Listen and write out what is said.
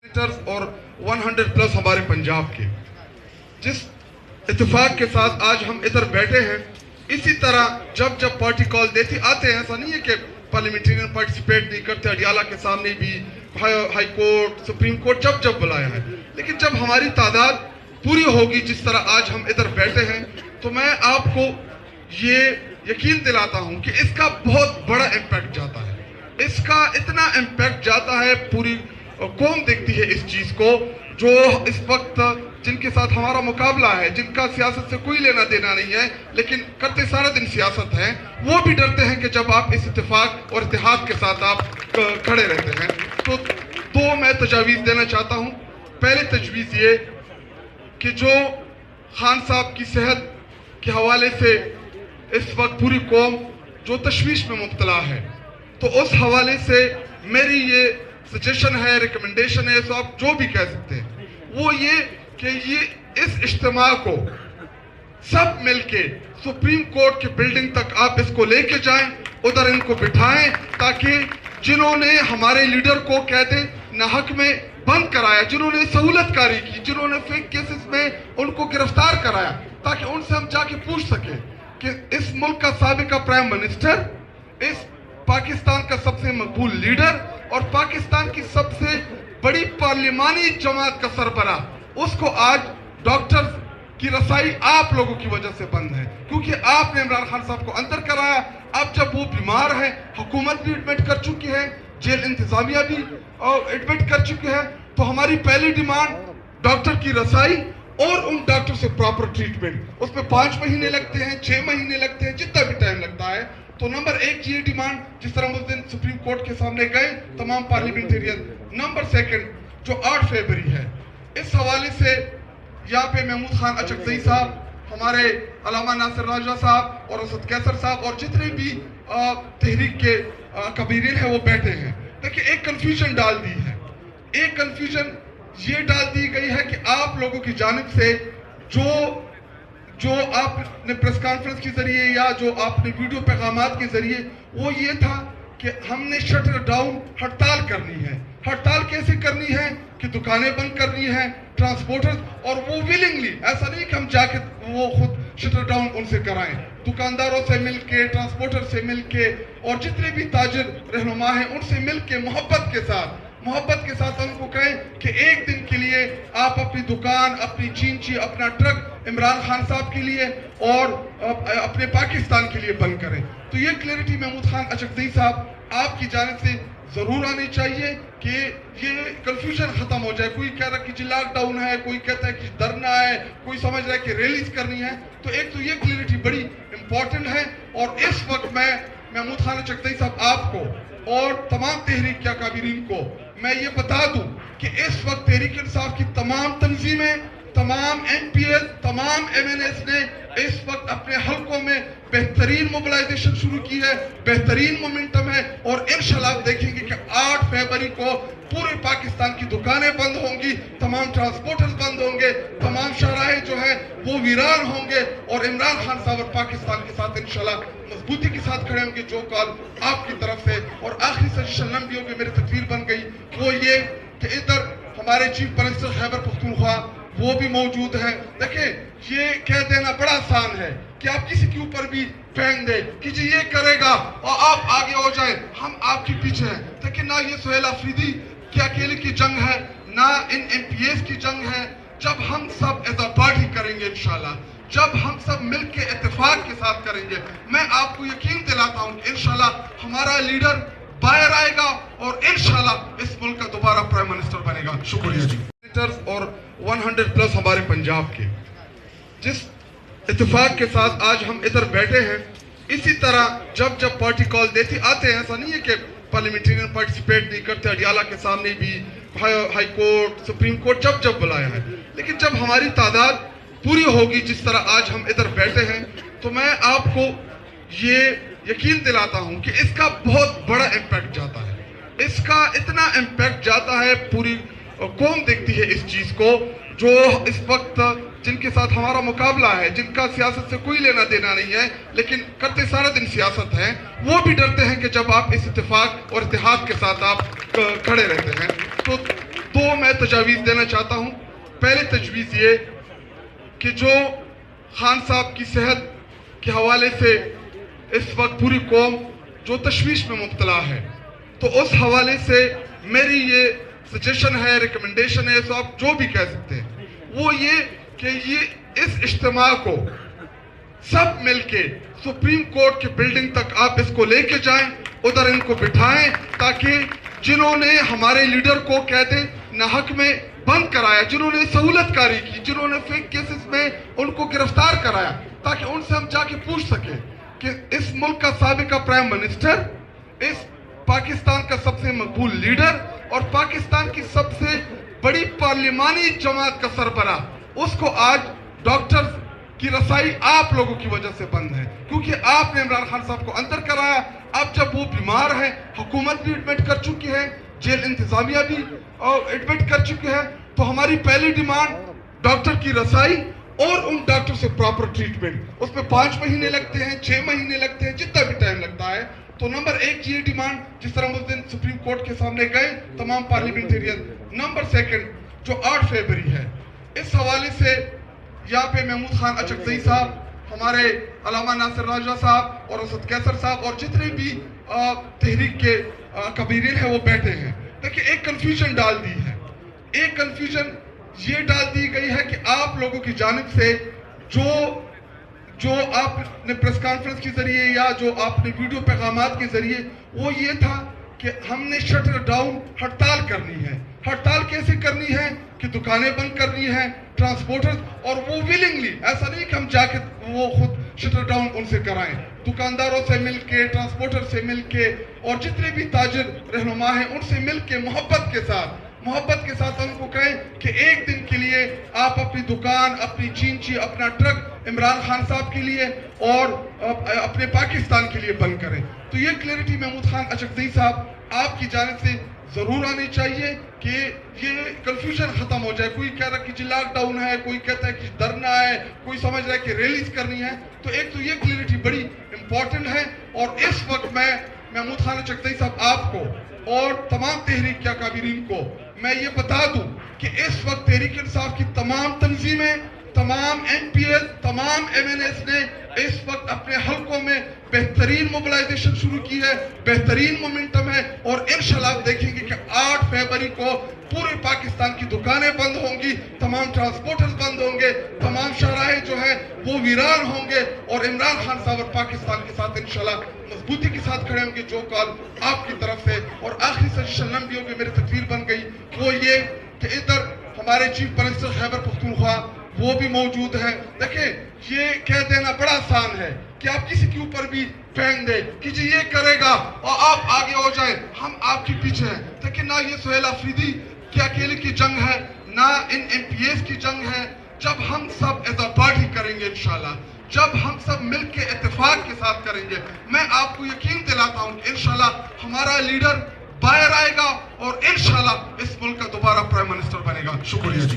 और 100 प्लस हमारे पंजाब के जिस इत्तेफाक के साथ आज हम इधर बैठे हैं, इसी तरह जब जब पार्टी कॉल देती आते हैं, ऐसा नहीं है कि पार्लियामेंटेरियन पार्टिसिपेट नहीं करते। अडियाला के सामने भी हाई कोर्ट, सुप्रीम कोर्ट जब जब बुलाया है, लेकिन जब हमारी तादाद पूरी होगी जिस तरह आज हम इधर बैठे हैं, तो मैं आपको ये यकीन दिलाता हूं कि इसका बहुत बड़ा इम्पैक्ट जाता है। इसका इतना इम्पैक्ट जाता है, पूरी कौम देखती है इस चीज को। जो इस वक्त जिनके साथ हमारा मुकाबला है, जिनका सियासत से कोई लेना देना नहीं है, लेकिन करते सारा दिन सियासत है, वो भी डरते हैं कि जब आप इस इत्तेफाक और इत्तेहाद के साथ आप खड़े रहते हैं। तो दो मैं तजावीज़ देना चाहता हूं। पहले तजवीज़ ये कि जो खान साहब की सेहत के हवाले से इस वक्त पूरी कौम जो तशवीश में मुब्तला है, तो उस हवाले से मेरी ये सजेशन है, रिकमेंडेशन है, तो आप जो भी कह सकते हैं, वो ये कि ये इस इज्तिमा को सब मिलके सुप्रीम कोर्ट की बिल्डिंग तक आप इसको लेके जाएं, उधर इनको बिठाएं, ताकि जिन्होंने हमारे लीडर को कहते नाहक में बंद कराया, जिन्होंने सहूलतकारी की, जिन्होंने फेक केसेस में उनको गिरफ्तार कराया, ताकि उनसे हम जाके पूछ सके कि इस मुल्क का साबिका प्राइम मिनिस्टर, इस पाकिस्तान का सबसे मकबूल लीडर और पाकिस्तान की सबसे बड़ी पार्लिमानी जमात का सरबराह, उसको आज डॉक्टर की रसाई आप लोगों की वजह से बंद है, क्योंकि आपने इमरान खान साहब को अंदर कराया। अब जब वो बीमार है, हुकूमत भी एडमिट कर चुकी है, जेल इंतजामिया भी एडमिट कर चुकी है, तो हमारी पहली डिमांड डॉक्टर की रसाई और उन डॉक्टर से प्रॉपर ट्रीटमेंट। उसमें 5 महीने लगते हैं, 6 महीने लगते हैं, जितना भी टाइम लगता है। तो नंबर 1 ये डिमांड, जिस तरह उस दिन सुप्रीम कोर्ट के सामने गए तमाम पार्लियामेंटेरियन। नंबर 2 जो 8 फरवरी है, इस हवाले से यहाँ पे महमूद खान अचकजई साहब, हमारे अलामा नासिर राजा साहब और असद कैसर साहब और जितने भी तहरीक के कबीरीन हैं वो बैठे हैं। देखिए, एक कंफ्यूजन डाल दी है, एक कंफ्यूजन ये डाल दी गई है कि आप लोगों की जानिब से जो आपने प्रेस कॉन्फ्रेंस के जरिए या जो आपने वीडियो पैगामात के जरिए, वो ये था कि हमने शटर डाउन हड़ताल करनी है। हड़ताल कैसे करनी है कि दुकानें बंद करनी है, ट्रांसपोर्टर्स, और वो विलिंगली, ऐसा नहीं कि हम जाके वो खुद शटर डाउन उनसे कराएं, दुकानदारों से मिलके, ट्रांसपोर्टर से मिलके और जितने भी ताजिर रहनुमा हैं उनसे मिलके मोहब्बत के साथ उनको कहें कि एक दिन के लिए आप अपनी दुकान, अपनी चींची, अपना ट्रक इमरान खान साहब के लिए और अपने पाकिस्तान के लिए बंद करें। तो ये क्लैरिटी महमूद खान अचकजई साहब आपकी जानिब से जरूर आनी चाहिए कि ये कंफ्यूजन खत्म हो जाए। कोई कह रहा है कि लॉकडाउन है, कोई कहता है कि धरना है, कोई समझ रहा है कि रिलीज करनी है। तो एक तो ये क्लैरिटी बड़ी इंपॉर्टेंट है। और इस वक्त मैं महमूद खान अचकजई साहब आपको और तमाम तहरीक के अकाबिरीन को मैं ये बता दूं कि इस वक्त तहरीक इंसाफ की तमाम तंजीमें, तमाम MPs, तमाम MNAs ने इस वक्त अपने हलकों में बेहतरीन मोबिलाइजेशन शुरू की है, बेहतरीन मोमेंटम है। और इंशाल्लाह आप देखेंगे कि 8 फरवरी को पूरे पाकिस्तान की दुकानें बंद होंगी, तमाम ट्रांसपोर्टर्स बंद होंगे, तमाम शराहे जो है वो वीरान होंगे और इमरान खान साहब और पाकिस्तान के साथ इंशाल्लाह मजबूती के साथ खड़े होंगे, जो कॉल आपकी तरफ से। और आखिरी सजेशन लंबी होगी, मेरी तकरीर बन गई, वो ये कि इधर हमारे चीफ मिनिस्टर खैबर पख्तूनख्वा वो भी मौजूद है। देखिए, ये कह देना बड़ा आसान है कि आप किसी के ऊपर भी फेंक दे कि जी ये करेगा और आप आगे हो जाए, हम आपके पीछे हैं। देखिए, ना ये सुहेल अफरीदी की अकेले की जंग है, ना इन MPs की जंग है। जब हम सब एज अ पार्टी करेंगे इंशाल्लाह, जब हम सब मिलके इत्तेफाक के साथ करेंगे, मैं आपको यकीन दिलाता हूं कि इंशाल्लाह हमारा लीडर बाहर आएगा और इंशाल्लाह इस मुल्क का दोबारा प्राइम मिनिस्टर बनेगा। शुक्रिया जी। और 100 प्लस हमारे पंजाब के जिस इत्तेफाक के साथ आज हम इधर बैठे हैं, इसी तरह जब जब पार्टी कॉल देती आते हैं, ऐसा नहीं है कि पार्लियामेंटेरियन पार्टिसिपेट नहीं करते। अडियाला के सामने भी हाई कोर्ट, सुप्रीम कोर्ट जब जब बुलाया है, लेकिन जब हमारी तादाद पूरी होगी जिस तरह आज हम इधर बैठे हैं, तो मैं आपको ये यकीन दिलाता हूं कि इसका बहुत बड़ा इम्पैक्ट जाता है। इसका इतना इम्पैक्ट जाता है, पूरी कौम देखती है इस चीज को। जो इस वक्त जिनके साथ हमारा मुकाबला है, जिनका सियासत से कोई लेना देना नहीं है, लेकिन करते सारा दिन सियासत है, वो भी डरते हैं कि जब आप इस इत्तेफाक और इत्तेहाद के साथ आप खड़े रहते हैं। तो دو میں تجاویز دینا چاہتا ہوں. پہلے تجویز یہ کہ جو خان صاحب کی صحت کے حوالے سے اس وقت پوری قوم جو تشویش میں مبتلا ہے، تو اس حوالے سے میری یہ سجیشن ہے، ریکمنڈیشن ہے، تو آپ جو بھی کہہ سکتے ہیں، وہ یہ کہ یہ اس اجتماع کو سب مل کے سپریم کورٹ کی بلڈنگ تک آپ اس کو لے کے جائیں، ادھر ان کو بٹھائیں، تاکہ جنہوں نے ہمارے لیڈر کو قید ناحق میں بند کرایا، جنہوں نے سہولت کاری کی، جنہوں نے فیک کیسز میں ان کو گرفتار کرایا، تاکہ ان سے ہم جا کے پوچھ سکیں کہ اس ملک کا سابقہ پرائم منسٹر، اس پاکستان کا سب سے مقبول لیڈر اور پاکستان کی سب سے بڑی پارلیمانی جماعت کا سربراہ، اس کو آج ڈاکٹر کی رسائی آپ لوگوں کی وجہ سے بند ہے، کیونکہ آپ نے عمران خان صاحب کو اندر کرایا. اب جب وہ بیمار ہیں، حکومت بھی ایڈمٹ کر چکی ہے، جیل انتظامیہ بھی ایڈمٹ کر چکی ہے، تو ہماری پہلی ڈیمانڈ ڈاکٹر کی رسائی اور ان ڈاکٹر سے پراپر ٹریٹمنٹ. اس میں 5 مہینے لگتے ہیں، 6 مہینے لگتے ہیں، جتنا بھی ٹائم لگتا ہے. تو نمبر 1 یہ ڈیمانڈ جس طرح اس دن سپریم کورٹ کے سامنے گئے تمام پارلیمنٹیرین. نمبر 2 جو 8 فیبری ہے، اس حوالے سے یہاں پہ محمود خان اچکزئی صاحب، ہمارے علامہ ناصر راجہ صاحب اور اسد قیصر صاحب اور جتنے بھی تحریک کے کبیرین ہیں وہ بیٹھے ہیں. دیکھیں ایک کنفیوژن ڈال دی ہے، ایک کنفیوژن یہ ڈال دی گئی ہے کہ آپ لوگوں کی جانب سے جو آپ نے پریس کانفرنس کے ذریعے یا جو آپ نے ویڈیو پیغامات کے ذریعے، وہ یہ تھا کہ ہم نے شٹر ڈاؤن ہڑتال کرنی ہے. ہڑتال کیسے کرنی ہے کہ دکانیں بند کرنی ہے، ٹرانسپورٹر، اور وہ ویلنگلی، ایسا نہیں کہ ہم جا کے وہ خود شٹر ڈاؤن ان سے کرائیں، دکانداروں سے مل کے، ٹرانسپورٹر سے مل کے اور جتنے بھی تاجر رہنما ہیں ان سے مل کے محبت کے ساتھ ہم کو کہیں کہ ایک دن کے لیے آپ اپنی دکان، اپنی چینچی، اپنا ٹرک عمران خان صاحب کے لیے اور اپنے پاکستان کے لیے بند کریں. تو یہ کلیئرٹی محمود خان اچکزئی صاحب آپ کی جانب سے ضرور آنی چاہیے کہ یہ کنفیوژن ختم ہو جائے. کوئی کہہ رہا ہے کہ لاک ڈاؤن ہے، کوئی کہتا ہے کہ دھرنا ہے، کوئی سمجھ رہا ہے کہ ریلیز کرنی ہے. تو ایک تو یہ کلیئرٹی بڑی امپورٹنٹ ہے. اور اس وقت میں محمود خان اچکزئی صاحب آپ کو اور تمام تحریک کے اکابرین کو میں یہ بتا دوں کہ اس وقت تحریک انصاف کی تمام تنظیمیں، تمام ایم پی ایس، تمام ایم این ایس نے اس وقت اپنے حلقوں میں بہترین موبلائزیشن شروع کی ہے، بہترین مومنٹم ہے. اور انشاءاللہ آپ دیکھیں گے کہ 8 فیبری کو پورے پاکستان کی دکانیں بند ہوں گی، تمام ٹرانسپورٹرز بند ہوں گے، تمام شاہراہیں جو ہیں وہ ویران ہوں گے، اور عمران خان صاحب اور پاکستان کے ساتھ انشاءاللہ مضبوطی کے ساتھ کھڑے ہوں گے. جو کال آپ کی طرف سے، اور آخری سجیشن لمبی ہو گئی، میری تقریر بن گئی، وہ یہ کہ ادھر ہمارے چیف منسٹر خیبر پختونخوا وہ بھی موجود ہیں. دیکھیں یہ کہہ دینا بڑا آسان ہے کہ آپ کسی کے اوپر بھی پھینک دیں کہ جی یہ کرے گا اور آپ آگے ہو جائیں، ہم آپ کے پیچھے ہیں. لیکن نہ یہ سہیل آفریدی کی اکیلے کی جنگ ہے، نہ ان ایم پی ایس کی جنگ ہے. جب ہم سب ایز اے پارٹی کریں گے انشاءاللہ، جب ہم سب مل کے اتفاق کے ساتھ کریں گے، میں آپ کو یقین دلاتا ہوں کہ انشاءاللہ ہمارا لیڈر باہر آئے گا اور انشاءاللہ اس ملک کا دوبارہ پرائم منسٹر بنے گا. شکریہ جی.